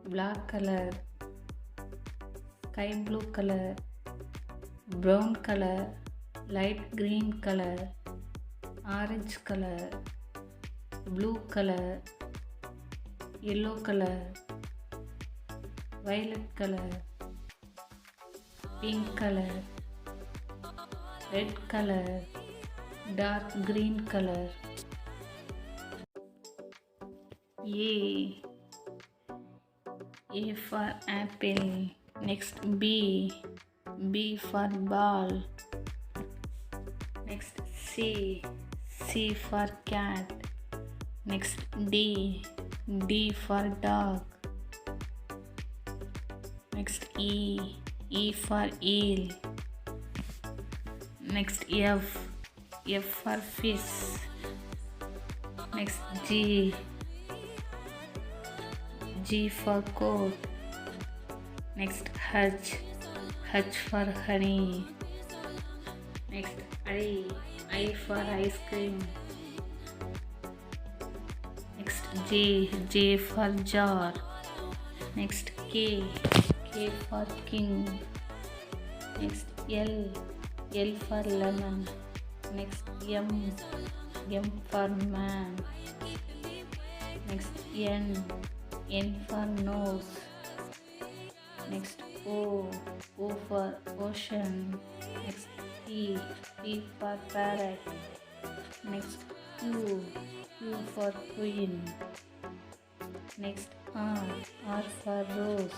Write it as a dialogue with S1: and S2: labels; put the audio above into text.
S1: black color, sky blue color, brown color, light green color, orange color, blue color, yellow color, violet color, pink color, red color, dark green color. A for apple. Next B for ball. Next C for cat. Next D for dog. Next E for eel. Next F for fish. Next G for coat. Next H for honey. Next I for ice cream. Next J for jar. Next K for king. Next L for lemon. Next M for man. Next N for nose. Next O for ocean. Next P for parrot. Next Q for queen. Next R for rose.